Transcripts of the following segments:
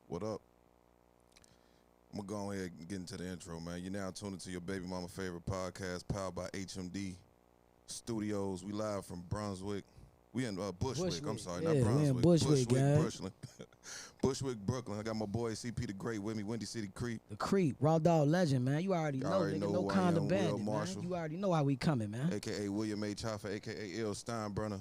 What up? I'm gonna go ahead and get into the intro, man. You're now tuned into your baby mama favorite podcast, powered by HMD Studios. We live from Brunswick. We in Bushwick. I'm sorry, yeah, not Brunswick. Man, Bushwick, Brooklyn. Bushwick, Brooklyn. I got my boy CP the Great with me, Windy City Creek. The Creep, Raw Dog Legend, man. You already know, already nigga. know No who I kind am, of Will bandit, man. Marshall. You already know how we coming, man. AKA William A. Chaffer, AKA L. Steinbrenner.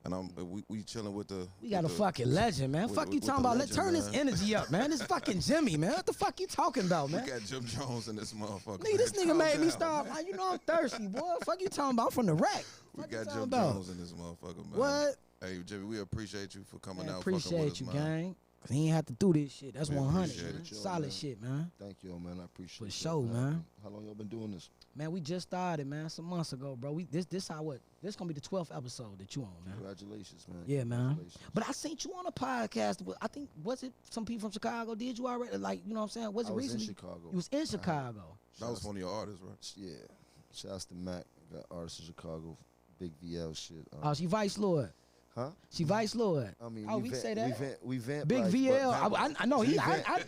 And we chilling with the. We got a fucking legend, man. Fuck you talking about? Let's turn this energy up, man. This fucking Jimmy, man. What the fuck you talking about, man? We got Jim Jones in this motherfucker. Nigga, this nigga made me start. You know I'm thirsty, boy. Fuck you talking about? I'm from the rack. We Fuck got Jim Jones in this motherfucker, man. What? Hey, Jimmy, we appreciate you for coming Man, out. appreciate you, man. gang. Cause he ain't have to do this shit. That's 100, appreciate man. it, Solid man. shit, man. Thank you, man. I appreciate it. For sure, man. How long y'all been doing this? Man, we just started, man, some months ago, bro. This gonna be the 12th episode that you on, man. Congratulations, man. Yeah, man. Congratulations. But I seen you on a podcast. I think, was it some people from Chicago? Did you already? Like, you know what I'm saying? Was it I was recently? in Chicago. You was in Chicago. That was one of your artists, right? Yeah. Shouts to Mac. Got artists in Chicago. Big VL shit. Oh, she Vice Lord. Huh? She Vice Lord. I mean, we say that. We vamp Big life, VL. but- I know he.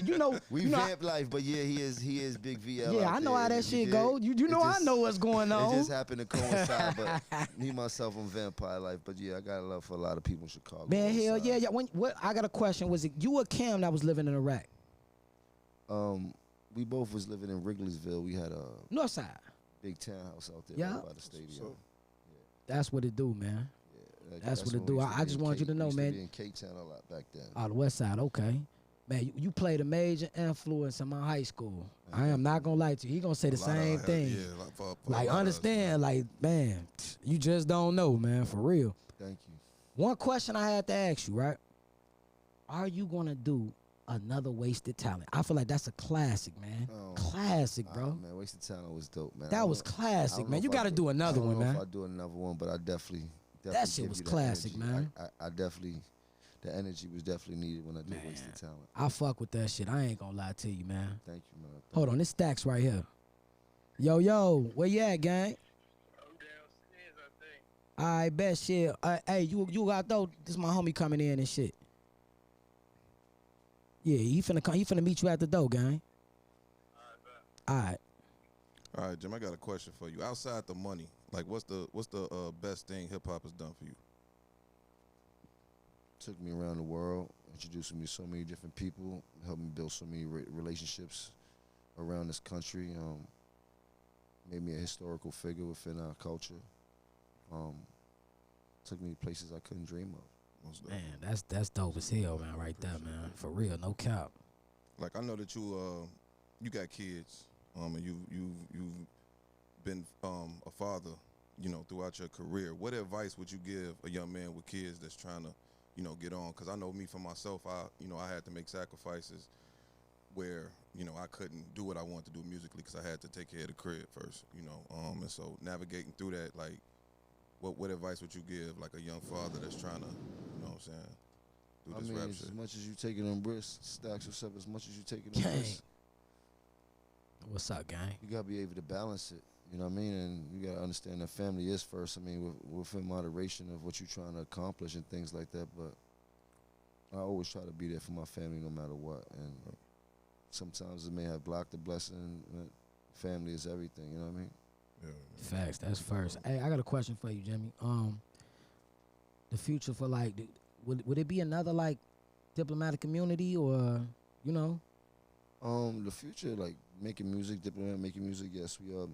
You know. We you know, vamp life, but yeah, he is Big VL. yeah, out I know there. how that You shit dig? go. You know, I just- know what's going on. It just happened to coincide, but me myself on vampire life. But yeah, I got love for a lot of people in Chicago. Man, hell also. yeah. What? I got a question. Was it you or Cam that was living in Iraq? We both was living in Wrigleyville. We had a North side. big townhouse out there Yeah. right by the stadium. That's what it do, man. Yeah, That's what it when do. we I used to be just in want you to know, we used man. To be in K-Town a lot back then. Oh, the West Side. Okay. Man, you played a major influence in my high school. I am not gonna lie to you. He gonna say the same thing. Yeah, for Like, understand, like, man, you just don't know, man, for real. Thank you. One question I had to ask you, right? Are you gonna do another Wasted Talent? I feel like that's a classic, man. Oh, classic, bro. Man, Wasted Talent was dope, man. That was classic, man. You gotta do another one, I don't know man. if I do another one, but I definitely That shit give was you that classic, energy. man. I definitely, the energy was definitely needed when I did Man. Wasted Talent. I fuck with that shit. I ain't gonna lie to you, man. Thank you, man. Hold on, this Stacks right here. Yo, where you at, gang? I bet shit. Hey, you got though. This my homie coming in and shit. Yeah, he finna come. He finna meet you at the door, gang. All right. All right, Jim, I got a question for you. Outside the money, like what's the best thing hip hop has done for you? Took me around the world, introduced me to so many different people, helped me build so many relationships around this country. Made me a historical figure within our culture. Took me to places I couldn't dream of. Most Man, definitely. that's dope as hell, man. Right there, man. For real, no cap. Like I know that you got kids, and you've been a father, throughout your career. What advice would you give a young man with kids that's trying to, get on? Because I know me for myself, I had to make sacrifices where I couldn't do what I wanted to do musically because I had to take care of the crib first, and so navigating through that, like, what advice would you give like a young father that's trying to, what I'm saying, do this rap shit? As much as you taking them risks, Stacks yourself, as much as you taking them Gang. risks, What's up, gang? you gotta be able to balance it. You know what I mean? And you gotta understand that family is first. I mean, within moderation of what you're trying to accomplish and things like that. But I always try to be there for my family no matter what. And sometimes it may have blocked the blessing. But family is everything. You know what I mean? Yeah. Facts. That's first. Hey, I got a question for you, Jimmy. The future for like, would it be another like diplomatic community or The future, like making music, diplomat, making music. Yes, we are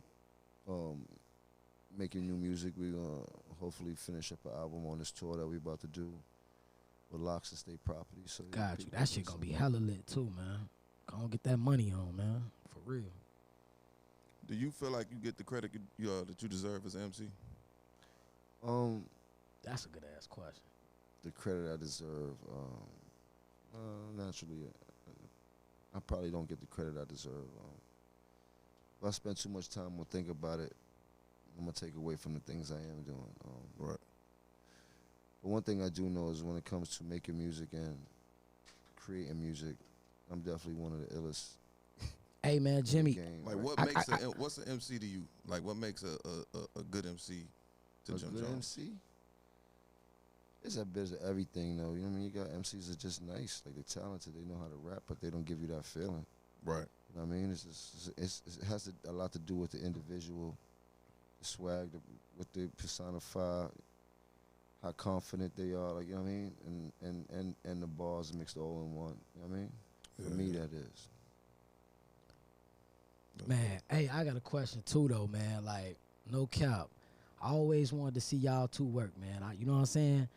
making new music. We gonna hopefully finish up an album on this tour that we about to do with Locks and State Property. So yeah, Got you. people That shit gonna be hella lit too, man. Gonna get that money on, man. For real. Do you feel like you get the credit that you deserve as an MC? That's a good ass question. The credit I deserve. Naturally, I probably don't get the credit I deserve. If I spend too much time to think about it, I'm gonna take away from the things I am doing. Right. But one thing I do know is when it comes to making music and creating music, I'm definitely one of the illest. Hey, man, in the Jimmy. game, Like right? what's an MC to you? Like what makes a good MC to A Jim good Jones? MC? It's a bit of everything, though. You know what I mean? You got MCs that are just nice, like they're talented, they know how to rap, but they don't give you that feeling. Right. You know what I mean? It has a lot to do with the individual, the swag, what they personify, how confident they are, like, you know what I mean? And the bars mixed all in one. You know what I mean? For me, that is. Man, hey, I got a question too though, man. Like, no cap. I always wanted to see y'all two work, man. You know what I'm saying?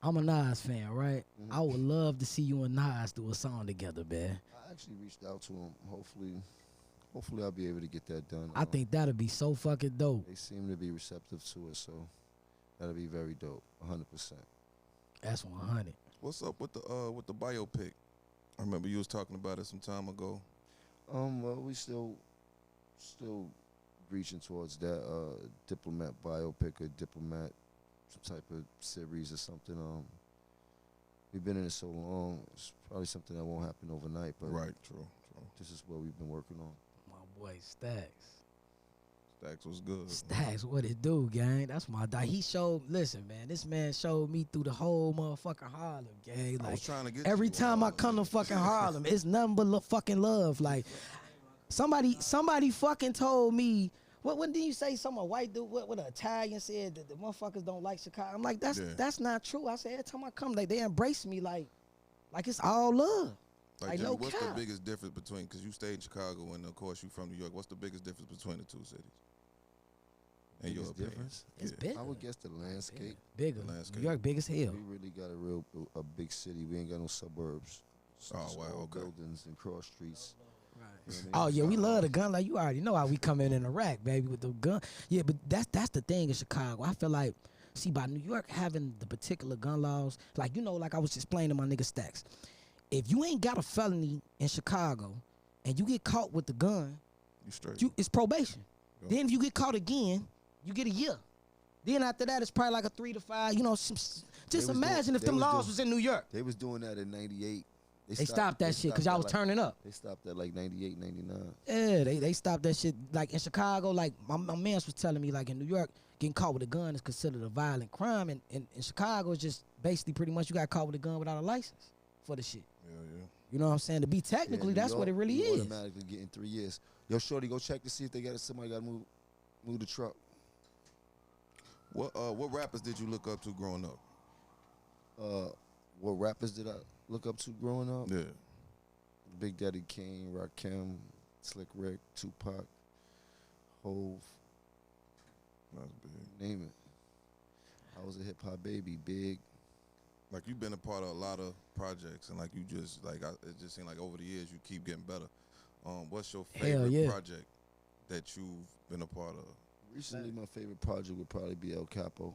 I'm a Nas fan, right? Mm-hmm. I would love to see you and Nas do a song together, man. I actually reached out to him. Hopefully I'll be able to get that done. I think that'd be so fucking dope. They seem to be receptive to it, so that'll be very dope. 100%. That's 100. What's up with the biopic? I remember you was talking about it some time ago. Well, we still reaching towards that diplomat biopic or diplomat some type of series or something. We've been in it so long, it's probably something that won't happen overnight, but Right, true. this is what we've been working on. My boy Stacks. Stacks was good. Stacks, what it do, gang? That's my dog. Listen, man, this man showed me through the whole motherfucking Harlem, gang. I Like, was trying to get every you on time I Harlem, come man. to fucking Harlem, it's nothing but fucking love. Like, somebody fucking told me, when did you say some white dude, what an Italian said that the motherfuckers don't like Chicago? I'm like, that's not true. I said, every time I come, like, they embrace me like it's all love. Like, Jimmy, no what's cap. the biggest difference between, because you stayed in Chicago and of course you from New York, what's the biggest difference between the two cities? In your Biggest opinion? difference? It's big. I would guess the landscape. Bigger. Landscape. New York big as hell. We really got a big city. We ain't got no suburbs. Oh, Just wow, all okay. buildings and cross streets. Right. You know what I Oh mean? yeah, we love the gun. Like, you already know how we come in the rack, baby, with the gun. Yeah, but that's the thing in Chicago. I feel like, see, by New York having the particular gun laws, like, you know, like I was explaining to my nigga Stacks, if you ain't got a felony in Chicago and you get caught with the gun, You straight. it's probation. Yeah. Then if you get caught again, you get a year. Then after that, it's probably like a 3 to 5. You know, just imagine if them laws was in New York. They was doing that in 98. They stopped that shit because y'all was turning up. They stopped at like 98, 99. Yeah, they stopped that shit. Like in Chicago, like my mans was telling me, like in New York, getting caught with a gun is considered a violent crime. And in Chicago, it's just basically pretty much you got caught with a gun without a license for the shit. Yeah. You know what I'm saying? To be technically, that's what it really you is. automatically getting 3 years. Yo, shorty, go check to see if they got somebody got to move the truck. What rappers did you look up to growing up? What rappers did I look up to growing up? Yeah. Big Daddy Kane, Rakim, Slick Rick, Tupac, Hove, That's big. name it. I was a hip hop baby, Big. Like, you've been a part of a lot of projects, and like you just like it just seemed like over the years you keep getting better. What's your favorite yeah. project that you've been a part of? Recently, my favorite project would probably be El Capo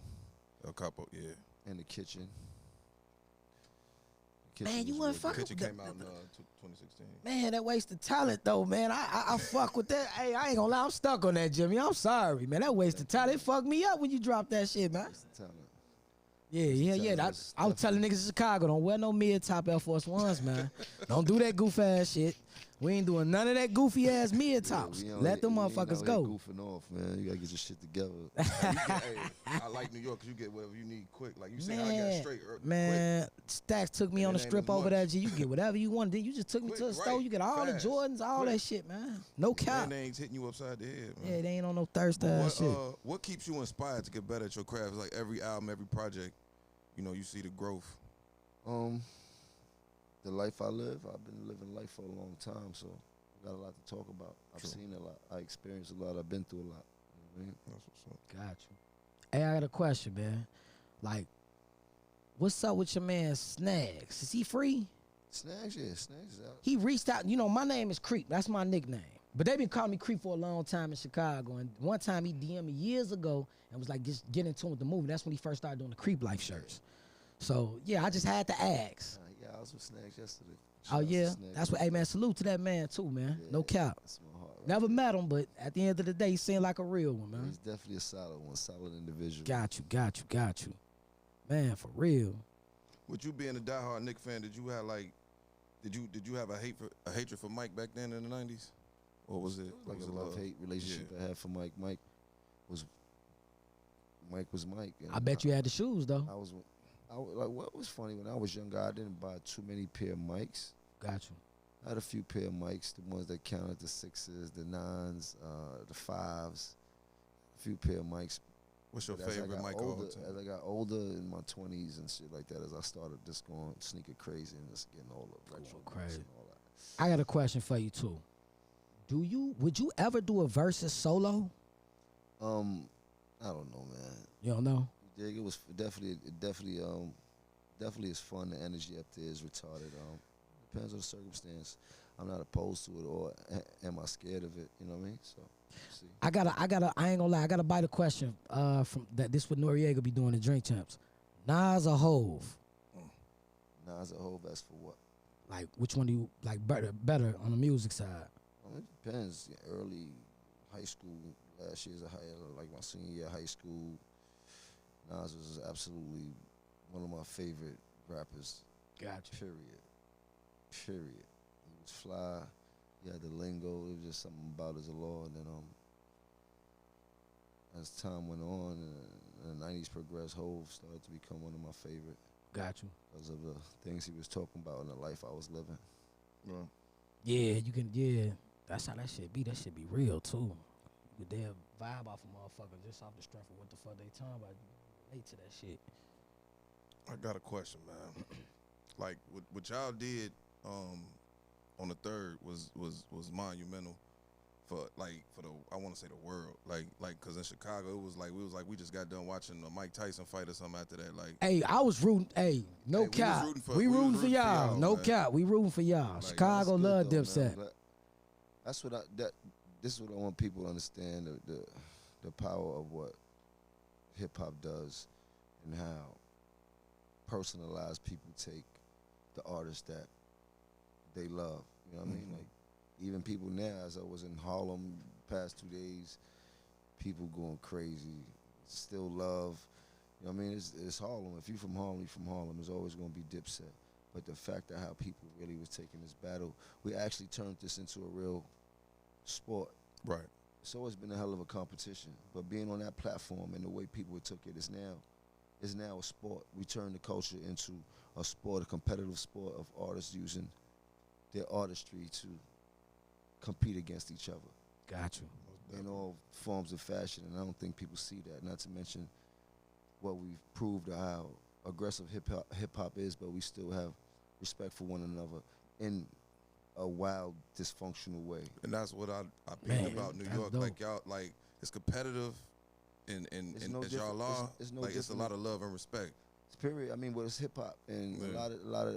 El Capo, yeah. and The Kitchen. The Man, Kitchen you was wasn't real fucking Kitchen with came out in that. 2016. Man, that wasted talent though, man. I fuck with that. Hey, I ain't gonna lie, I'm stuck on that, Jimmy. I'm sorry, man. That wasted talent. It fucked me up when you dropped that shit, man. good. That's the talent. Yeah. I was telling niggas in Chicago, don't wear no mid-top Air Force Ones, man. Don't do that goof ass shit. We ain't doing none of that goofy ass mid-tops. Yeah, Let them motherfuckers go. Goofing off, man. You gotta get your shit together. I like New York because you get whatever you need quick. Like you said, I got Man, straight. man, Stacks took me And on it the ain't strip as over there, much. G. You get whatever you want. Then you just took me Quick, to the store. right, You get all fast, the Jordans, all quick. that shit, man. No cap. And they ain't hitting you upside the head, man. Yeah, they ain't on no thirst ass shit. What keeps you inspired to get better at your craft? It's like every album, every project, you know, you see the growth. The life I live, I've been living life for a long time, so I got a lot to talk about. I've True. seen a lot. I experienced a lot. I've been through a lot. You know what I mean? That's what's up. Got you. Hey, I got a question, man. Like, what's up with your man Snags? Is he free? Snags, yeah, Snags is out. He reached out. You know, my name is Creep. That's my nickname. But they been calling me Creep for a long time in Chicago. And one time he DM'd me years ago and was like, just get into with the movie. That's when he first started doing the Creep Life shirts. So, yeah, I just had to ask. Yeah, I was with Snags yesterday. Oh, Shout out to yeah? Snags. That's what, hey, man, salute to that man, too, man. Yeah, No cap. That's my heart. Right Never there. met him, but at the end of the day, he seemed like a real one, man. He's definitely a solid one, solid individual. Got you. Man, for real. With you being a diehard Nick fan, did you have like, did you have a hatred for Mike back then in the '90s, or was it Like was a it love-hate relationship I had for Mike. Mike was Mike. I bet you had the shoes, though. I was like what was funny when I was younger, I didn't buy too many pair of mics. Got you. I had a few pair of mics, the ones that counted the 6s, the 9s, the 5s, a few pair of mics. What's your favorite mic all the time? As I got older in my 20s and shit like that, as I started just going sneaker crazy and just getting all the retro mics and all that. I got a question for you too. Would you ever do a versus solo? I don't know, man. You don't know? You dig? It was definitely is fun. The energy up there is retarded. Depends on the circumstance. I'm not opposed to it, or am I scared of it? You know what I mean? So, see. I ain't gonna lie. I gotta bite a question. From that, this what Noriega be doing in Drink Champs. Nas or Hove? Nas or Hove? As for what? Like, which one do you like better on the music side? It depends. Early high school, last year's like my senior year of high school. Nas was absolutely one of my favorite rappers. Gotcha. Period. He was fly. He had the lingo. It was just something about his law. And then as time went on and the 90s progressed, Hove started to become one of my favorite. Got you. Because of the things he was talking about in the life I was living. Right. Yeah, you can. Yeah, that's how that shit be. That shit be real too. You could damn vibe off a motherfucker just off the strength of what the fuck they talking about. You relate to that shit. I got a question, man. Like what y'all did on the 3rd was monumental for the I want to say the world, like because in Chicago it was like we just got done watching a Mike Tyson fight or something after that. Like, hey, I was rooting. Hey, no cap. We rooting for y'all. No cap. We rooting for y'all. Like, Chicago love Dipset. That's what this is what I want people to understand, the power of what hip hop does and how personalized people take the artists that they love. You know what I mean? Like, even people now, as I was in Harlem past 2 days, people going crazy, still love. You know what I mean? It's Harlem. If you from Harlem, you from Harlem. It's always going to be Dipset. But the fact of how people really was taking this battle, we actually turned this into a real sport. right. It's always been a hell of a competition. But being on that platform and the way people took it is now a sport. We turned the culture into a sport, a competitive sport of artists using their artistry to compete against each other. Got you. In all forms of fashion, and I don't think people see that. Not to mention what we've proved, how aggressive hip hop is, but we still have respect for one another in a wild, dysfunctional way. And that's what I picked about New York. Dope. Like y'all, like it's competitive, and no as y'all are, it's no like it's a lot of love and respect. Period. I mean, well, it's hip hop, and Yeah. a lot of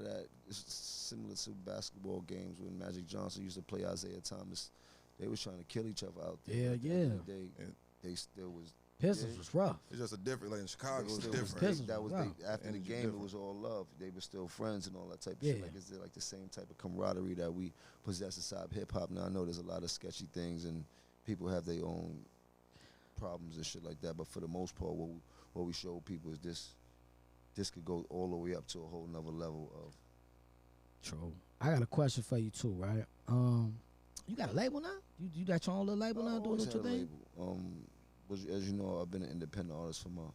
that is similar to basketball games when Magic Johnson used to play Isaiah Thomas. They was trying to kill each other out there. Yeah, At the end of the day, they still was. Pistols was rough. It's just a different. Like in Chicago, it's Still different. Pistols that was rough. after the Energy game. different. It was all love. They were still friends and all that type of Yeah. shit. Like it's like the same type of camaraderie that we possess inside hip hop. Now I know there's a lot of sketchy things and people have their own problems and shit like that. But for the most part, what we show people is this could go all the way up to a whole nother level of. True. I got a question for you too, right? You got a label now? You got your own little label now, doing what you think? But as you know, I've been an independent artist for my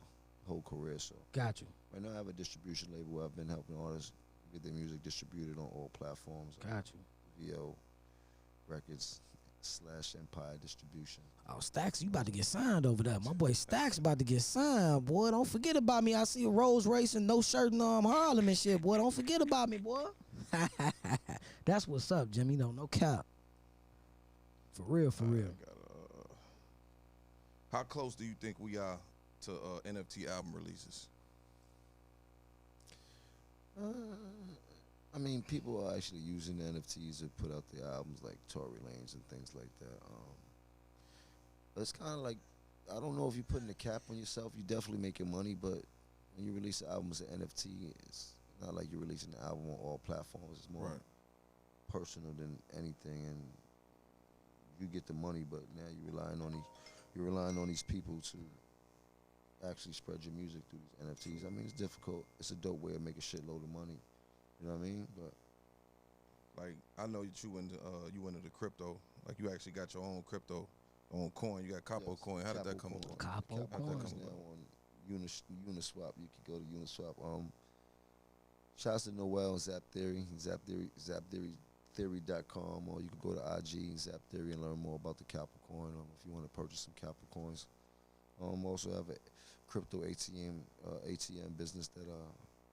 whole career. So Got you. right now I have a distribution label where I've been helping artists get their music distributed on all platforms. Got you. VO Records / Empire Distribution. Oh, Stacks, you about to get signed over there. My boy Stacks about to get signed, boy. Don't forget about me. I see a Rolls racing, no shirt in Harlem and shit, boy. Don't forget about me, boy. That's what's up, Jimmy. No cap. For real, for real. How close do you think we are to NFT album releases? I mean, people are actually using NFTs to put out their albums like Tory Lanez and things like that. It's kind of like, I don't know if you're putting a cap on yourself. You're definitely making money, but when you release an album as an NFT, it's not like you're releasing an album on all platforms. It's more personal than anything, and you get the money, but now you're relying on these people to actually spread your music through these NFTs. I mean, it's difficult. It's a dope way of making a shitload of money. You know what I mean? But like, I know that you into the crypto. Like, you actually got your own crypto, own coin. You got Capo coin. How did that come along? Capo Capo coin. is now on Uniswap. You can go to Uniswap. Shouts to Noel and Zap Theory, zaptheory.com, or you can go to IG Zap Theory and learn more about the Capricorn. If you want to purchase some Capricorns. Also have a crypto ATM business that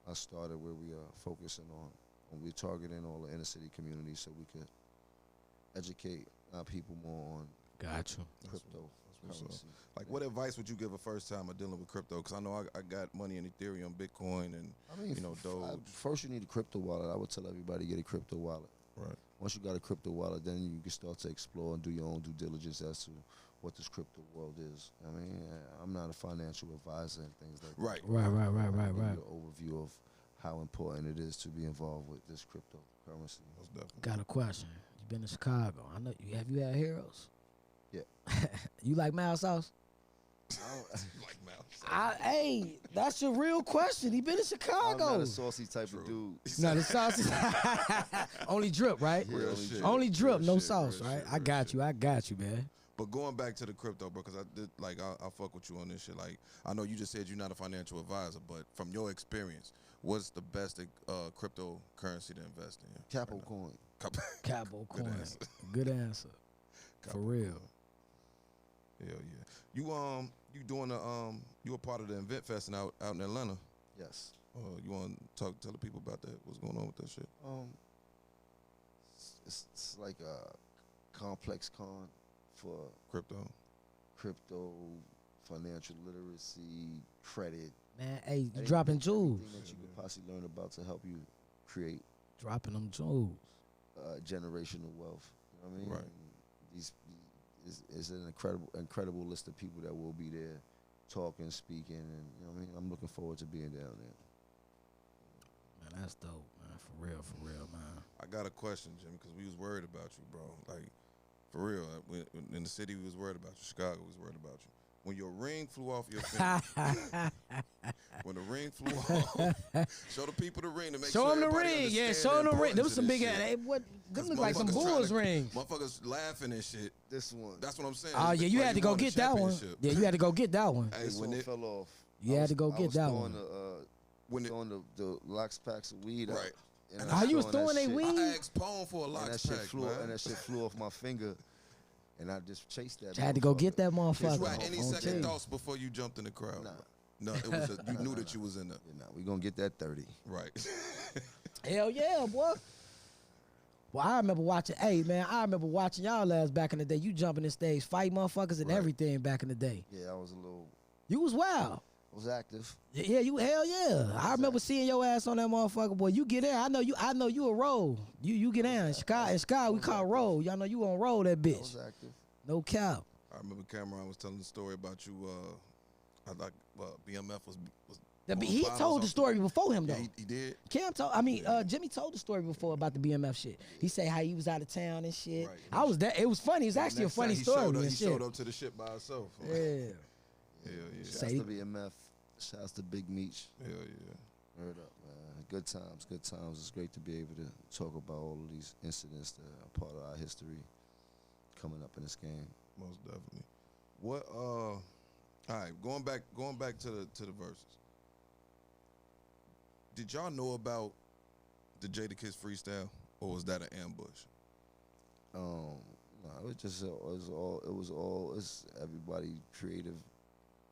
I started where we are focusing on. We're targeting all the inner city communities so we could educate our people more on Gotcha. crypto. Like, what advice would you give a first timer dealing with crypto? Because I know I got money in Ethereum, Bitcoin, and Doge. First, you need a crypto wallet. I would tell everybody to get a crypto wallet. Right. Once you got a crypto wallet, then you can start to explore and do your own due diligence as to what this crypto world is. I mean, I'm not a financial advisor and things like that. Right. An overview of how important it is to be involved with this cryptocurrency. Most definitely. Got a question. You been to Chicago? I know you. Have you had heroes? Yeah. You like Mild Sauce? Like Mal. Hey, that's a real question. He been to Chicago. I'm not a saucy type of dude. No, the sauce is only drip, right? Real shit. Only drip, Real no shit, sauce, real right? shit, I got you, man. But going back to the crypto, bro, because I fuck with you on this shit. Like, I know you just said you're not a financial advisor, but from your experience, what's the best cryptocurrency to invest in? Capricorn. Cabo Good coin. answer. Good answer. For real. Hell yeah. You doing you a part of the event fest out in Atlanta? Yes. You want to tell the people about that? What's going on with that shit? It's like a complex con for Crypto, financial literacy, credit. Man, hey, you dropping jewels. Anything that you could possibly learn about to help you create Dropping them jewels. generational wealth. You know what I mean? Right. These is an incredible list of people that will be there talking, speaking, and you know what I mean? I'm looking forward to being down there. Man, that's dope, man. For real, man. I got a question, Jim, because we was worried about you, bro. Like, for real. In the city, we was worried about you. Chicago was worried about you. When your ring flew off your finger, when the ring flew off, show the people the ring to make Show sure them the everybody ring, yeah. understand Show them the ring. Them importance some of this big. shit. Hey, what? Them 'Cause look like some motherfuckers trying Bulls to- rings. Motherfuckers laughing and shit. This one. That's what I'm saying. Oh It's yeah, you like had to go won the get that one. championship. Yeah, you had to go get that one. Hey, This when one it, fell off. You had to go get that one. when it, Throwing the locks packs of weed out. right. And Oh, you was throwing throwing that they shit. weed? I asked Pone for a And locks that shit pack, flew man. and that shit flew off my finger. And I just chased that. You had to go get that Did motherfucker. you had any on second tape. thoughts before you jumped in the crowd? Nah. No, it was you knew that you was in there. Nah, we gonna get that 30. Right. Hell yeah, boy. Well, I remember watching. Hey, man, I remember watching y'all last back in the day. You jumping the stage, fight motherfuckers and Right. everything back in the day. Yeah, I was a little. You was wild. I was active. Yeah, you hell yeah. I remember seeing your ass on that motherfucker. Boy, you get in. I know you a roll. You get in. Chicago, we call roll. Y'all know you on roll that I bitch. was active. No cap. I remember Cameron was telling the story about you. BMF was He told the story before him though. Yeah, he did. Jimmy told the story before about the BMF shit. He said how he was out of town and shit. Right. I was there. It was funny. It was actually a Next funny time story. He and shit. showed up to the shit by himself. Yeah. Hell yeah. Shouts Say- to BMF. Shouts to Big Meech. Hell yeah. Word up, man. Good times, good times. It's great to be able to talk about all of these incidents that are part of our history coming up in this game. Most definitely. What all right, going back to the verses. Did y'all know about the Jada Kiss freestyle, or was that an ambush? No, it was just it's everybody creative,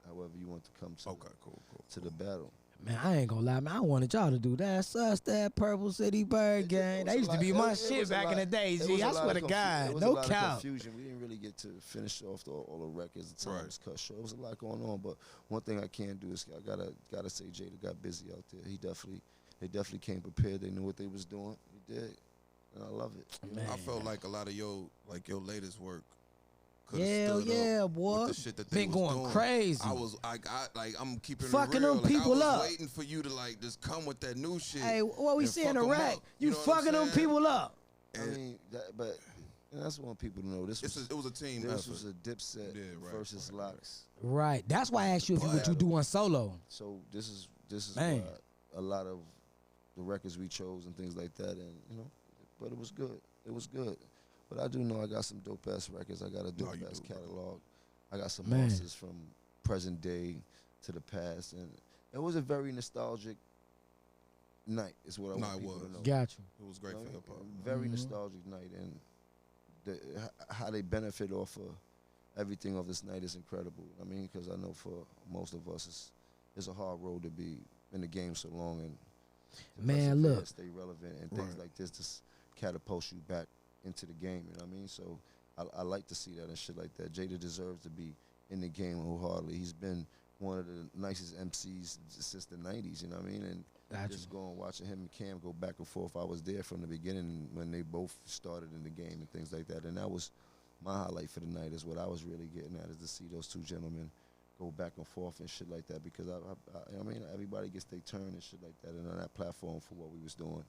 however you want to come to Okay, cool. to the battle. Man, I ain't gonna lie, man. I wanted y'all to do that. Sus, that Purple City Bird Gang. That used to be my shit back in the day, G. I swear to God. No cap. Confusion. We didn't really get to finish off all the records. The time Right. was cut short. It was a lot going on, but one thing I can do is I gotta say Jada got busy out there. They definitely came prepared. They knew what they was doing. He did, and I love it. You know? Man. I felt like a lot of your latest work could Hell stood yeah, up boy. with the shit that they Been was going doing. crazy. I'm keeping Fucking it real. them Like, people I was up. waiting for you to like just come with that new shit. Hey, what we and seeing fuck the 'em rack? up. You know what I'm fucking them saying? people up. I mean, but and that's what people to know. It was a team This effort. was a Dipset Yeah, right, versus right, right. Locks. Right. That's why I asked you if you would you do one solo. So this is Man. why a lot of the records we chose and things like that, and but it was good. It was good. But I do know I got some dope ass records. I got a dope you ass do, bro. catalog. I got some Man. monsters from present day to the past, and it was a very nostalgic night. Is what I want people to know. Got you. It was great for hip hop. Very nostalgic night, and how they benefit off of everything of this night is incredible. I mean, because I know for most of us, it's a hard road to be in the game so long and man, look, stay relevant and things like this just catapult you back into the game. You know what I mean? So I like to see that and shit like that. Jada deserves to be in the game wholeheartedly. He's been one of the nicest MCs since the 90s, you know what I mean? And just going watching him and Cam go back and forth. I was there from the beginning when they both started in the game and things like that. And that was my highlight for the night, is what I was really getting at, is to see those two gentlemen go back and forth and shit like that. Because, I mean, everybody gets their turn and shit like that, and on that platform for what we was doing.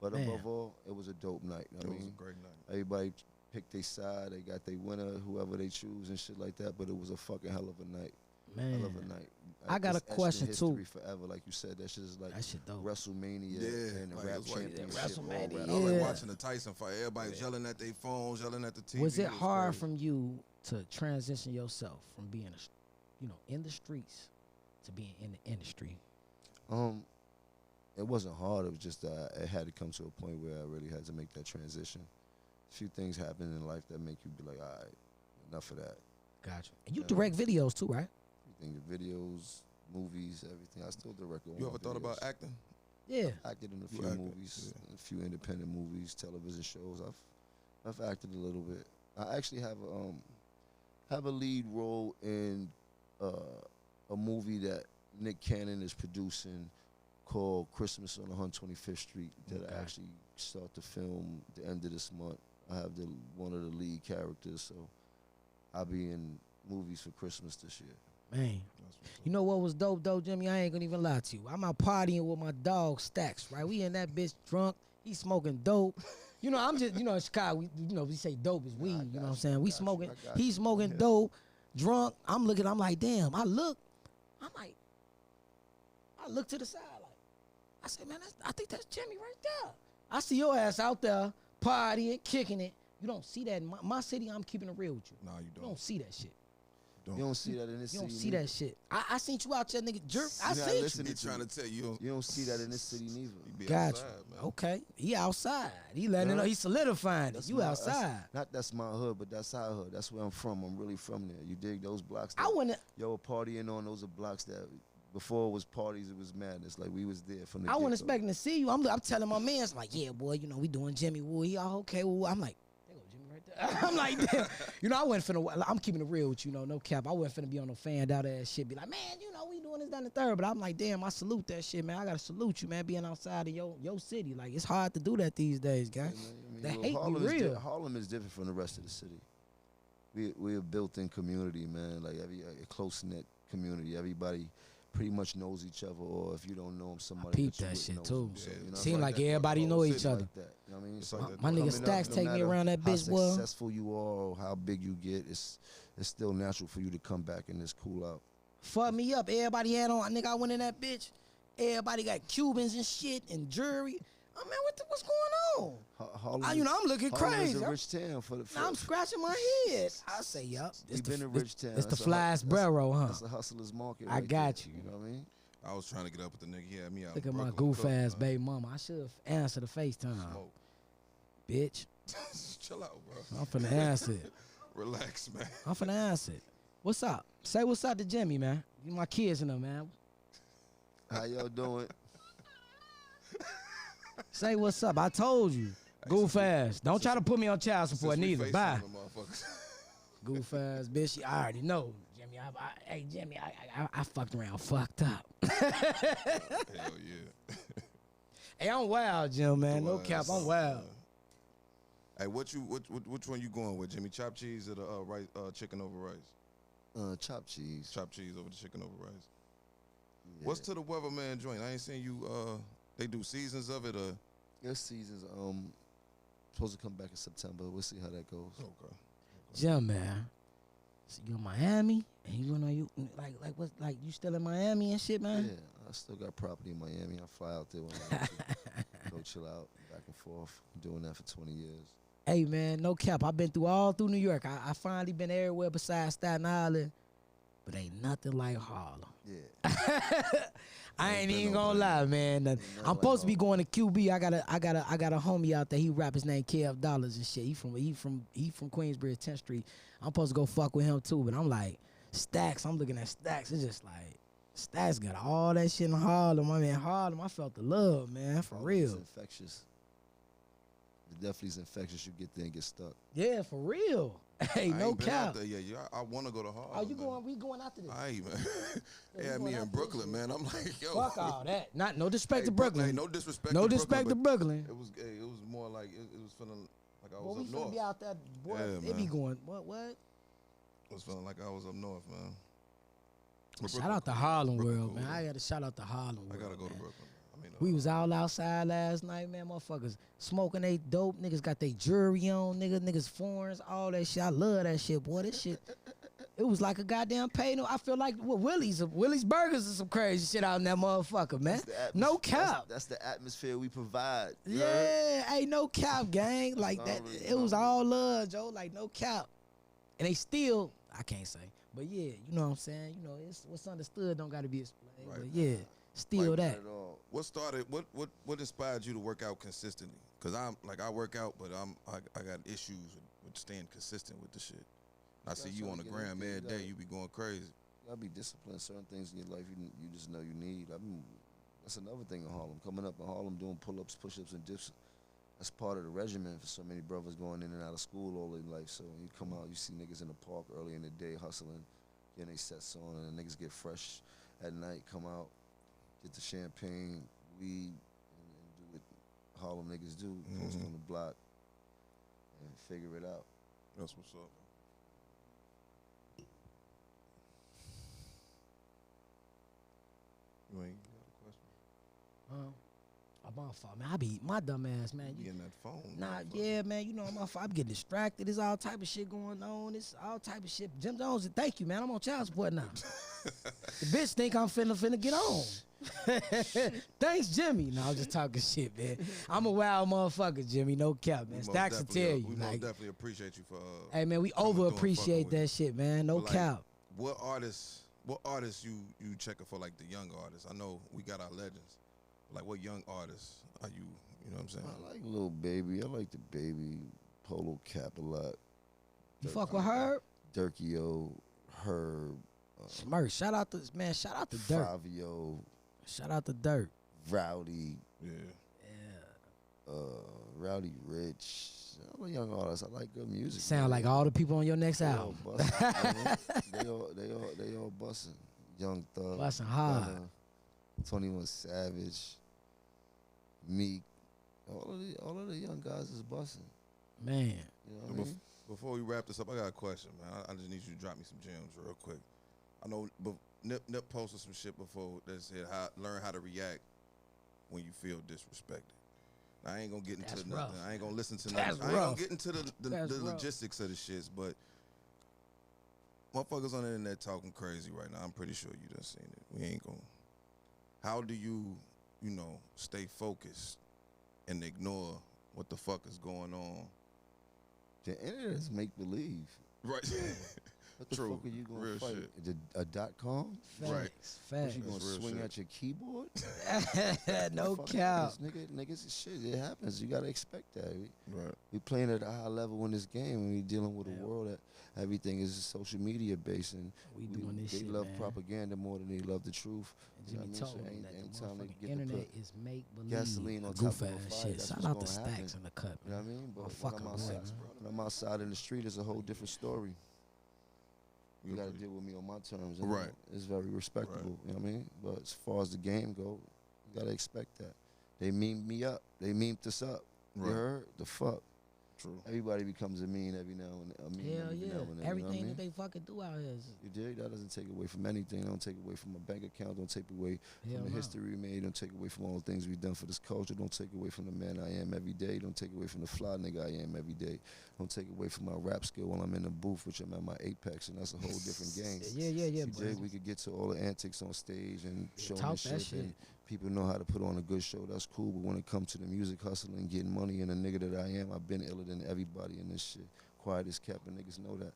But above all, it was a dope night. It was a great night. Everybody picked their side. They got their winner, whoever they choose and shit like that. But it was a fucking hell of a night. Man. Hell of a night. I got a question too. Forever, like you said, that shit is like that shit dope. WrestleMania and the like rap championship. WrestleMania. I like watching the Tyson fight. Everybody's yelling at their phones, yelling at the TV. Was it hard from you to transition yourself from being, in the streets to being in the industry? It wasn't hard. It was just that it had to come to a point where I really had to make that transition. A few things happen in life that make you be like, all right, enough of that. Gotcha. And you direct videos too, right? Everything, the videos, movies, everything. I still direct. You ever thought about acting? Yeah. I acted in a few movies, a few independent movies, television shows. I've acted a little bit. I actually have a lead role in a movie that Nick Cannon is producing called Christmas on 125th Street that I actually start to film the end of this month. I have one of the lead characters, so I'll be in movies for Christmas this year. Man, you know what was dope though, Jimmy? I ain't gonna even lie to you. I'm out partying with my dog Stacks, right? We in that bitch drunk. He smoking dope. I'm just, in Chicago, we say dope is weed. You know what I'm saying? We smoking. He's smoking dope, drunk. I'm like, damn. I look to the side, like, I said, man, I think that's Jimmy right there. I see your ass out there partying, kicking it. You don't see that in my city. I'm keeping it real with you. No, you don't. You don't see that shit. You don't see that in this city. You don't see that shit. I seen you out there, nigga. I seen you. Trying to tell you. You don't see that in this city neither. Gotcha. Okay. He outside. He letting it know. He solidifying it. You outside. That's my hood, but that's our hood. That's where I'm from. I'm really from there. You dig those blocks? I wouldn't. Yo, partying on those are blocks that before it was parties, it was madness. Like we was there from the. I wasn't expecting to see you. I'm telling my man, it's like, yeah, boy, we doing Jimmy Woo. He all okay. Well, I'm like, there go Jimmy right there. I'm like, damn. I wasn't finna. I'm keeping it real with you, no cap. I wasn't finna be on no fanned out ass shit. Be like, man, we doing this down the third. But I'm like, damn, I salute that shit, man. I gotta salute you, man. Being outside of your city, like it's hard to do that these days, guys. Yeah, hate Harlem me real. Harlem is different from the rest of the city. We're a built-in community, man. Like a close-knit community. Everybody pretty much knows each other, or if you don't know them, somebody. I peep that shit too. So, Seem like everybody know each other. I mean, my nigga Stacks take me around that bitch, boy. How successful you are, or how big you get, it's still natural for you to come back and just cool out. Fuck me up. Everybody had on, nigga. I went in that bitch. Everybody got Cubans and shit and jewelry. Oh man, what's going on? I'm looking crazy. It's a rich town for the. I'm scratching my head. I say, yup. It's been a rich town. It's the Fly's Barrow, huh? It's a hustler's market. I got you. You know what I mean? I was trying to get up with the nigga. He had me out. Look at my goof ass baby mama. I should have answered the FaceTime. Bitch. Chill out, bro. I'm finna answer it. Relax, man. I'm finna answer it. What's up? Say what's up to Jimmy, man. You my kids in there, man. How y'all doing? Say what's up. I told you. Goof ass. Don't try to put me on child support neither. Bye. Goof ass, bitch. I already know. Jimmy, hey, Jimmy, I fucked around, fucked up. Hell yeah. Hey, I'm wild, Jim, man. No cap, I'm wild. Hey, which one you going with, Jimmy? Chopped cheese or the chicken over rice? Chopped cheese. Chopped cheese over the chicken over rice. Yeah. What's to the Weatherman joint? I ain't seen you. They do seasons of it, or? There's seasons. Supposed to come back in September. We'll see how that goes. Okay. Jim, man. So you in Miami, and you you still in Miami and shit, man? Yeah, I still got property in Miami. I fly out there when I want to go chill out, back and forth. I'm doing that for 20 years. Hey, man, no cap. I've been all through New York. I finally been everywhere besides Staten Island but ain't nothing like Harlem. Yeah. I ain't been even over gonna there. lie, man. nothing I'm like supposed to be Harlem. going to QB. I got a homie out there. He rap his name KF Dollars and shit. He from Queensbridge 10th Street. I'm supposed to go fuck with him too, but I'm like Stacks. I'm looking at Stacks. It's just like Stacks got all that shit in Harlem. I mean Harlem. I felt the love, man, for Harlem is real. infectious. It definitely is infectious. You get there and get stuck. Yeah, for real. Hey, I no ain't been out cap. there yet. I want to go to Harlem. Oh, you man. going? We going after this? I ain't, man. Yeah, They had we me going in after this Brooklyn, shit. man. I'm like, yo. Fuck all that. Not no disrespect Hey, to Brooklyn. Hey, no disrespect. No to disrespect to Brooklyn. Brooklyn. It was more like it was feeling like I Well, was we up finna north. be out there, boy. Yeah, They be man. going. What? It was feeling like I was up north, man. But Shout Brooklyn out to cool. Harlem Brooklyn World, cool, man. though. I gotta shout out to Harlem World. I gotta go to man. Brooklyn. I mean, We was all outside last night, man. Motherfuckers smoking they dope. Niggas got they jewelry on, niggas foreigns, all that shit. I love that shit, boy. This shit, it was like a goddamn pain. I feel like Willie's Burgers is some crazy shit out in that motherfucker, man. No cap. That's the atmosphere we provide. You heard? Yeah, ain't no cap, gang. Like that, Sorry, it was sorry. all love, Joe. Like no cap. And they still, I can't say, but yeah, you know what I'm saying. You know, it's what's understood don't got to be explained. Right. But yeah, still Like, that. Not at all. What started? What inspired you to work out consistently? Cause I work out, but I got issues with staying consistent with the shit. I see you on the gram every day. You be going crazy. You gotta be disciplined. Certain things in your life you just know you need. That's another thing in Harlem. Coming up in Harlem, doing pull-ups, push-ups, and dips. That's part of the regimen for so many brothers going in and out of school all their life. So you come out, you see niggas in the park early in the day hustling, getting their sets on, and niggas get fresh at night, come out, get the champagne, weed, and do what Harlem niggas do, post on the block, and figure it out. That's what's up. You ain't got a question? My fault, man. I be my dumb ass, man. You getting that phone? Nah, motherfucker. yeah, man. You know my fault. I'm getting distracted. There's all type of shit going on. It's all type of shit. Jim Jones, thank you, man. I'm on child support now. The bitch think I'm finna get on. Thanks, Jimmy. No, I'm just talking shit, man. I'm a wild motherfucker, Jimmy. No cap, man. We most Stacks will definitely- tell you. We most Like, definitely appreciate you for. hey, man, we coming through over and appreciate fucking with that shit, man. No But, like, cap. What artists you checking for, like the young artists? I know we got our legends. Like what young artists are you? You know what I'm saying? I like Lil Baby. I like the Baby Polo Cap a lot. You fuck with Herb? Durkio, Herb, Smirk. Shout out to man. Shout out to Dirt. Fabio, Shout out to Dirt. Rowdy, Yeah. Yeah. Rowdy Rich. All the young artists. I like good music. Sound like all the people on your next they all album. busting. they all busting. Young Thug, Busting hard. Gunna, 21 Savage, Meek. All of the young guys is busting. Man. You know what I mean? Before we wrap this up, I got a question, man. I just need you to drop me some gems real quick. I know Nip posted some shit before that said learn how to react when you feel disrespected. Now, I ain't gonna get into That's nothing. rough. I ain't gonna listen to That's nothing. I ain't gonna rough. get into the That's rough. logistics of the shits, but motherfuckers on the internet talking crazy right now. I'm pretty sure you done seen it. We ain't gonna. How do you stay focused and ignore what the fuck is going on? The internet is make believe. Right. What the True. fuck are you gonna Real fight? shit. A .com? Facts. Right. What, Facts. you gonna That's real swing shit. at your keyboard? No Fuck cap. this, niggas, shit. It happens. You gotta expect that. Right. We playing at a high level in this game, and we dealing with a world that everything is social media based, and We doing this they shit, love man. propaganda more than they love the truth. And You know Jimmy what I told mean? me So that ain't the time to motherfucking get to internet put is make believe. gasoline on top Goof of a ass fire. shit. That's Shout what's out to gonna Stacks happen. in the cut. You know what I mean? But Oh, fuck when I'm outside in the street, it's a whole different story. You got to deal with me on my terms. And Right. It's very respectable. You know what I mean? But as far as the game go, you got to expect that. They memed me up. They memed us up. Right. You heard? The fuck? True. Everybody becomes a meme every now and then. Hell every yeah. now and then, you know what I Everything mean? that they fucking do out here is You dig? That doesn't take away from anything. Don't take away from my bank account. Don't take away hell from the no. history we made. Don't take away from all the things we've done for this culture. Don't take away from the man I am every day. Don't take away from the fly nigga I am every day. Don't take away from my rap skill while I'm in the booth, which I'm at my apex, and that's a whole different game. Yeah. You But dig? We could get to all the antics on stage and showing talk the that shit, shit. and people know how to put on a good show. That's cool. But when it comes to the music hustling, getting money, and the nigga that I am, I've been iller than everybody in this shit. Quiet as kept, and niggas know that.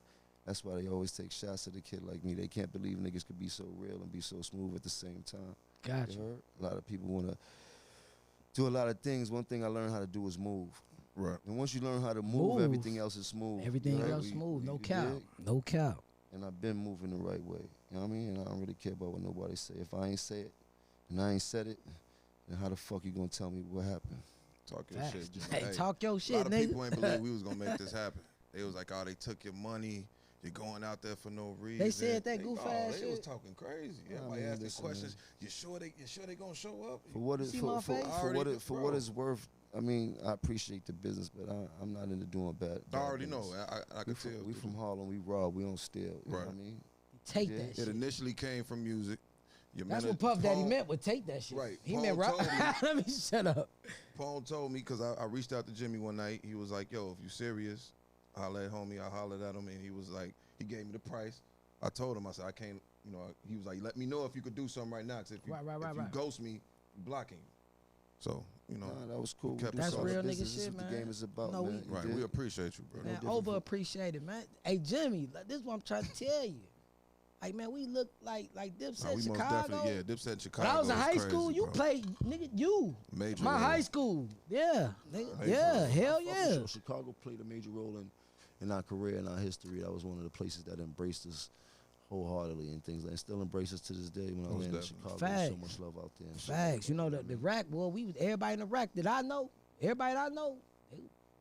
That's why they always take shots at a kid like me. They can't believe niggas could be so real and be so smooth at the same time. Gotcha. You heard? A lot of people want to do a lot of things. One thing I learned how to do is move. Right. And once you learn how to move. Everything else is smooth. Everything else smooth. No cap. No cap. And I've been moving the right way. You know what I mean? And I don't really care about what nobody say. If I ain't say it and I ain't said it, then how the fuck you gonna tell me what happened? Talk your shit. Just hey, talk your shit, nigga. A lot of people ain't believe nigga. we was gonna make this happen. They was like, oh, they took your money. You're going out there for no reason. They said that goof ass shit. They was talking crazy. Everybody asking questions. Man. You sure they gonna show up? For what it's worth, I mean, I appreciate the business, but I'm not into doing bad. I already know. I can tell. We from Harlem. We rob. We don't steal. You know what I mean? Take that shit. It initially came from music. That's what Puff Daddy meant with take that shit. Right. He meant right. Let me shut up. Paul told me, because I reached out to Jimmy one night. He was like, yo, if you serious, holler at homie. I hollered at him, and he was like, he gave me the price. I told him, I said, I can't, you know, he was like, let me know if you could do something right now, because if you ghost me, I'm blocking you. So, you know. Nah, that was cool. That's real nigga shit, this is man. what the game is about, no, man. Right, we appreciate you, bro. Man, over-appreciated, man. Hey, Jimmy, this is what I'm trying to tell you. Like, man, we look like Dipset Chicago. Yeah, Dipset Chicago. When I was in high crazy, school, you bro. played, nigga, you. Major My role. high school. Yeah. Yeah, hell yeah. So Chicago played a major role in our career and our history. That was one of the places that embraced us wholeheartedly and things like that. Still embrace us to this day when I land in Chicago. There's so much love out there. Facts. You know, the rack, boy, everybody in the rack that I know,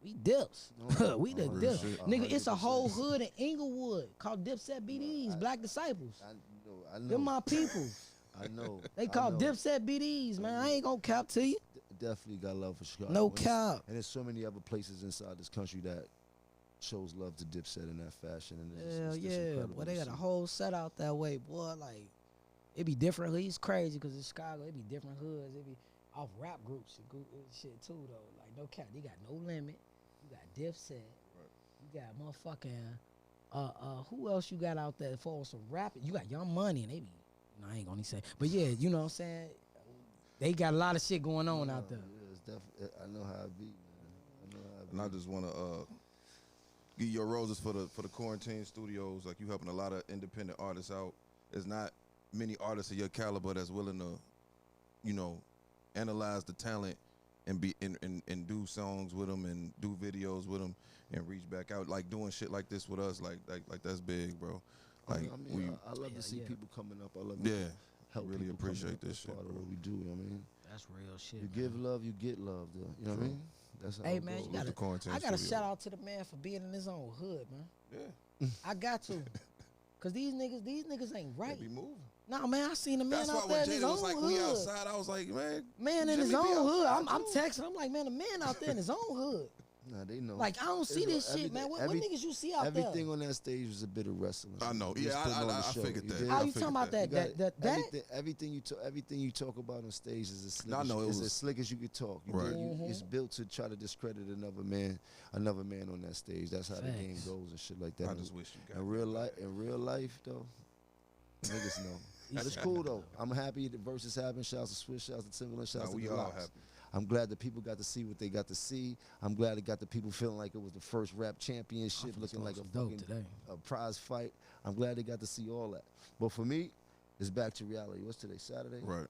we dips. We the dips. Nigga, it's a whole hood in Inglewood called Dipset BDs, Black Disciples. I know. Them my people. I know. They call Dipset BDs, man. I ain't gonna cap to you. Definitely got love for Chicago. No cap. And there's so many other places inside this country that shows love to Dipset in that fashion. And yeah. Boy, they got a whole set out that way, boy. Like, it be different. It's crazy because in Chicago, it be different hoods. It be off rap groups and shit too, though. Like, no cap. They got No Limit. You got Dipset. Right. You got motherfucking, who else you got out there for some rapping? You got Young Money, and they be, I ain't gonna say. But yeah, you know what I'm saying? They got a lot of shit going on out there. Yeah, it's definitely, I know how it be, man. And I just want to give your roses for the quarantine studios. Like, you helping a lot of independent artists out. There's not many artists of your caliber that's willing to, you know, analyze the talent and be and do songs with them and do videos with them and reach back out. Like, doing shit like this with us, like that's big, bro. Like, I mean, I love to see people coming up. I love to help really people appreciate this shit, part bro. of what we do. You know what I mean? That's real shit. You give love, you get love, though. You know what I mean? That's how hey, man, I got to studio. shout out to the man for being in his own hood, man. Yeah. I got to. Because these niggas ain't right. They be moving. Nah, man, I seen a man That's out why there when in his Jada own was like, hood. we outside, I was like, man in his Jimmy be own hood. outside, I'm too. texting. I'm like, man, a man out there in his own hood. Nah, they know. Like, I don't see this shit, man. What niggas you see out there? Everything on that stage was a bit of wrestling. I know. Just Yeah, putting on the I show. figured that. How you talking about that? Everything you talk about on stage is as slick. I know, as slick as you could talk. Right. It's built to try to discredit another man on that stage. That's how the game goes and shit like that. I just wish you got in real life though, niggas know. But it's cool though. I'm happy the verses happened. Shouts to Swiss, shouts to Timberland, shouts to we the all Locks. happy. I'm glad that people got to see what they got to see. I'm glad it got the people feeling like it was the first rap championship, looking like a prize fight. I'm glad they got to see all that. But for me, it's back to reality. What's today? Saturday? Right.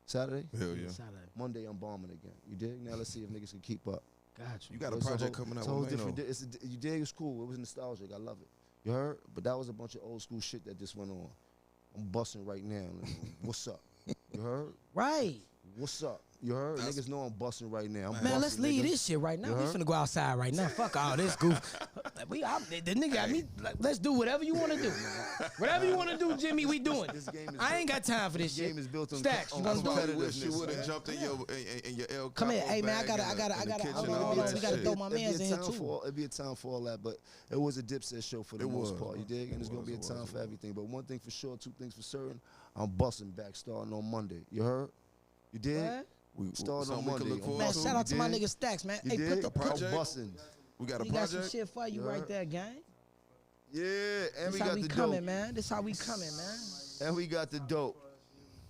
Saturday? Hell yeah. Saturday. Monday, I'm bombing again. You dig? Now let's see if niggas can keep up. Gotcha. You got a project coming out with different. You dig? It's cool. It was nostalgic. I love it. You heard? But that was a bunch of old school shit that just went on. I'm busting right now. What's up? You heard? Right. What's up? You heard? Niggas know I'm busting right now. Man, let's leave this shit right now. We finna go outside right now. Fuck all this goof. The nigga got me. Let's do whatever you want to do. Whatever you want to do, Jimmy, we doing. I ain't got time for this shit. Game is built on Stacks. You gonna do it? Wish you would have jumped in your El Come here, hey man. I bag gotta. in the kitchen Hold and all on. that We gotta shit. throw my mans in here too. It'd be a time for all that, but it was a Dipset show for the most part. You dig? And it's gonna be a time for everything. But one thing for sure, two things for certain. I'm busting back starting on Monday. You heard? You dig? Starting on Monday. Man, shout out to my nigga Stacks, man. Hey, put the project. Busting. We got a project. We got some project. shit for you right there, gang. Yeah, and This we how got we the coming, dope. man. This how we coming, man. And we got the dope.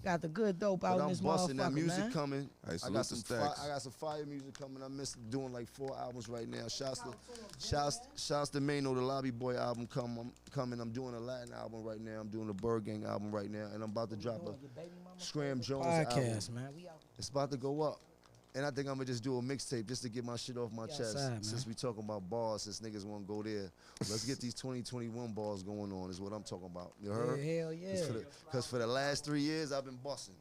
Got the good dope out But in I'm this busting that motherfucker, music man. coming. Hey, I salute got the some Stacks. I got some fire music coming. I'm doing like 4 albums right now. Shouts to Mano, the Lobby Boy album coming. I'm doing a Latin album right now. I'm doing a Bird Gang album right now, and I'm about to drop a Scram Jones Podcast, album. man. We out. It's about to go up. And I think I'm gonna just do a mixtape just to get my shit off my chest. Outside, Since we talking about bars, since niggas wanna go there. Let's get these 2021 bars going on is what I'm talking about. You heard? Yeah, hell yeah. Because for the last 3 years, I've been busting.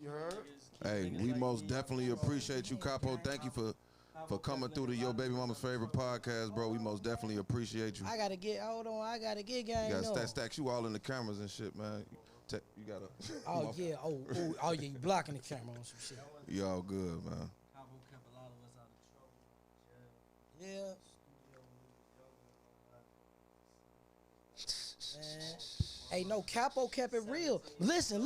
You heard? Hey, we most definitely appreciate you, Capo. Thank you for coming through to Your Baby Mama's Favorite Podcast, bro. We most definitely appreciate you. I gotta get, hold on, I gotta get gang. You got Stacks, you all in the cameras and shit, man. You gotta. Oh yeah, oh yeah, you blocking the camera on some shit. You all good, man. Yeah. Man. Hey, no Capo kept it real. Listen,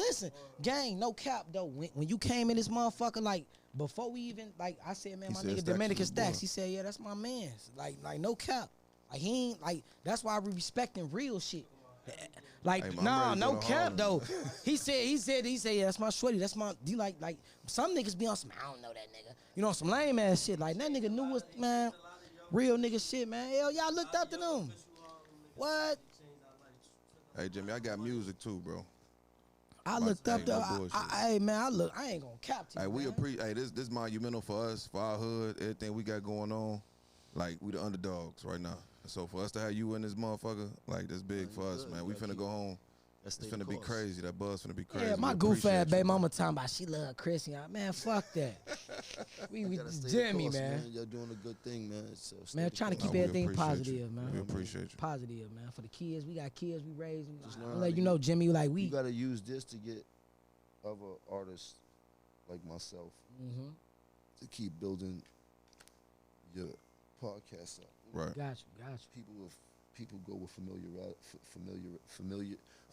gang, no cap though. When you came in this motherfucker, like before we even like, I said, man, He my said nigga Stacks Dominican was Stacks. boy. He said, yeah, that's my man's. Like no cap. Like he ain't like. That's why we respecting real shit. Like, Hey, man, nah, I'm ready to no go to cap Harlem. though. He said, yeah, that's my shorty. That's my. You like some niggas be on some. I don't know that nigga. You know, some lame ass shit. Like that nigga knew what, man. Real nigga shit, man. Hell, y'all looked up to them. What? Hey, Jimmy, I got music too, bro. I looked up ain't though. no bullshit. Hey man, I ain't gonna cap to you. Hey, we man. appreciate. Hey, this monumental for us, for our hood, everything we got going on. Like we the underdogs right now. So for us to have you in this motherfucker, like that's big for us, man. We finna go home. It's finna be crazy. That buzz finna be crazy. Yeah, my We goof appreciate ass you, baby man. mama talking about she love Chris. Man, fuck that. we Gotta stay the Jimmy, course, man. You're doing a good thing, man. So stay Man, the trying to course. keep we everything appreciate positive, you. man. We appreciate you. Positive, man. For the kids, we got kids we raising. Just I'm learn gonna how let to you know, use- Jimmy, like You we. gotta use this to get other artists like myself Mm-hmm. to keep building your podcast up. Right. Got you. People go with familiar.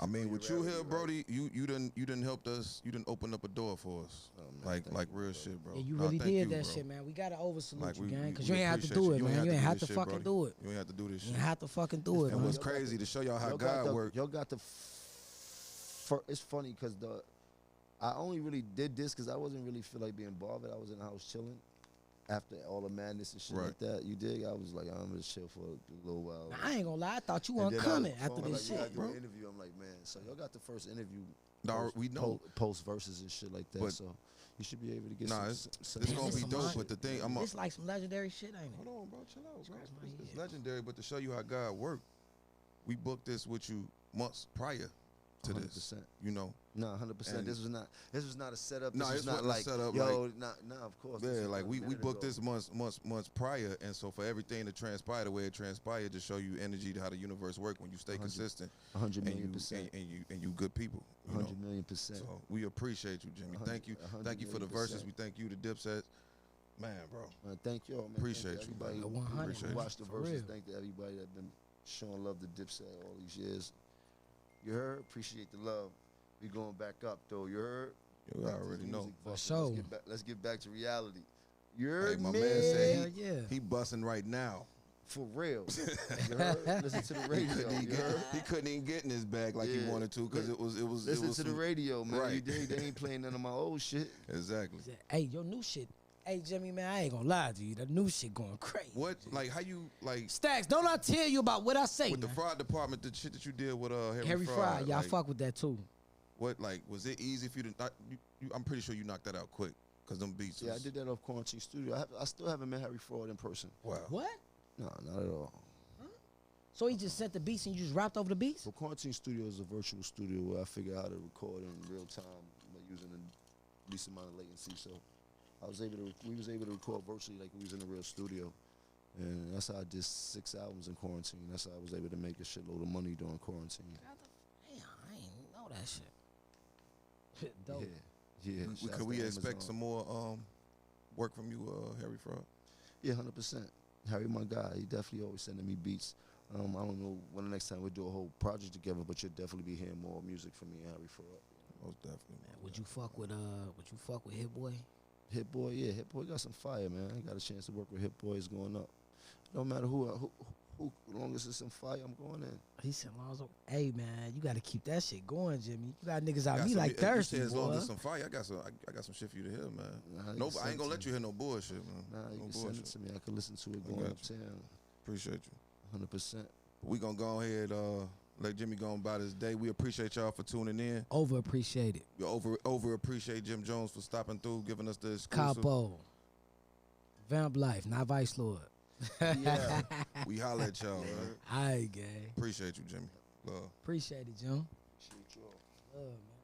I mean, with you here, familiarity, Brody, you done helped us. You done opened up a door for us. Oh, man, thank like you, real bro. shit, bro. Yeah, you Nah, really thank did you, that bro. shit, man. We gotta over salute Like, you, we- gang, we- because we you ain't have to appreciate do it, you. man. You ain't have to shit, fucking Brody. do it. You ain't have to do this You shit. ain't have to fucking do it, And man. what's crazy to show y'all how Y'all got God the- works. Y'all got the. It's funny because I only really did this because I wasn't really feel like being bothered. I was in the house chilling. After all the madness and shit Right. like that, you dig? I was like, I'm gonna chill for a little while. Now, I ain't gonna lie, I thought you And weren't then coming I- after phone, this like, we shit. gotta do bro. an interview. I'm like, man, so y'all got the first interview. Nah, we know. Post verses and shit like that. But- So you should be able to get. Nah, some, it's some, it's Damn, gonna this be some dope. shit. But the thing, I'm. It's like some legendary shit, ain't it? Hold on, bro. Chill out, bro. Scratch my It's head. legendary, but to show you how God worked, we booked this with you months prior to this. 100%. You know. No, 100%. And- This was not a setup. Nah, This was it's not wasn't a like setup, yo, nah, of course. this Yeah, is like we not at booked all. this months prior, and so for everything to transpire the way it transpired, to show you energy to how the universe works when you stay 100 consistent 100 and million you percent. and you good people. You know? 100 million percent. So we appreciate you, Jimmy. 100 Thank you, 100 thank you for the million verses. percent. We thank you, the Dipsets, man, bro. Thank y'all, man. Appreciate Thank you, everybody man. who 100, Appreciate who you. watched the For verses. real. Thank to everybody that been showing love to Dipset all these years. You heard? Appreciate the love. We going back up though. You heard? You Back to already this know. music busting. sure. Let's get back to reality. You Hey, heard my me? man said Hell yeah. he busting right now. For real. You heard? Listen to the He radio. couldn't, You heard? he couldn't even get in his bag like he Yeah. wanted to because it was Listen to the some- radio, man. You Right. dig? They ain't playing none of my old shit. Exactly. Hey, your new shit. Hey, Jimmy, man, I ain't gonna lie to you. The new shit going crazy. What like how you like Stacks, don't I tell you about what I say, with the man? fraud department, the shit that you did with Harry Fry, y'all like, fuck with that too. What like was it easy for you to not? I'm pretty sure you knocked that out quick because them beats. Yeah, I was- did that off Quarantine Studio. I still haven't met Harry Fraud in person. Wow. What? No, not at all. So he just sent the beats and you just rapped over the beats? So Quarantine Studio is a virtual studio where I figure out how to record in real time by using the least amount of latency. So we was able to record virtually like we was in a real studio. And that's how I did 6 albums in quarantine. That's how I was able to make a shitload of money during quarantine. Damn, I ain't know that shit. Dope. Yeah. Shouts Could to we expect Amazon. some more work from you, Harry Fraud? Yeah, 100%. Harry, my guy, he definitely always sending me beats. I don't know when the next time we do a whole project together, but you'll definitely be hearing more music from me and Harry Fraud. Most definitely. Man, would you fuck with Hit Boy? Hit Boy, yeah, Hit Boy got some fire, man. I got a chance to work with Hit Boy. It's going up. No matter who cool. As long as it's some fire, I'm going in. He said, "Hey man, you got to keep that shit going, Jimmy. You got niggas out Got me some- like thirsty, you said as long boy." as some fire, I got some shit for you to hear, man. Nah, No, I ain't gonna let you hear no bullshit, man. Nah, you no can bullshit. send it to me. I can listen to it I going got uptown. Appreciate you. 100%. We gonna go ahead, let Jimmy go on about his day. We appreciate y'all for tuning in. Over appreciated. We over appreciate Jim Jones for stopping through, giving us the exclusive. Capo. Vamp Life, not Vice Lord. Yeah. We holla at y'all, man. Aight, gang. Appreciate you, Jimmy. Love. Appreciate it, Jim. Appreciate y'all. Love, man.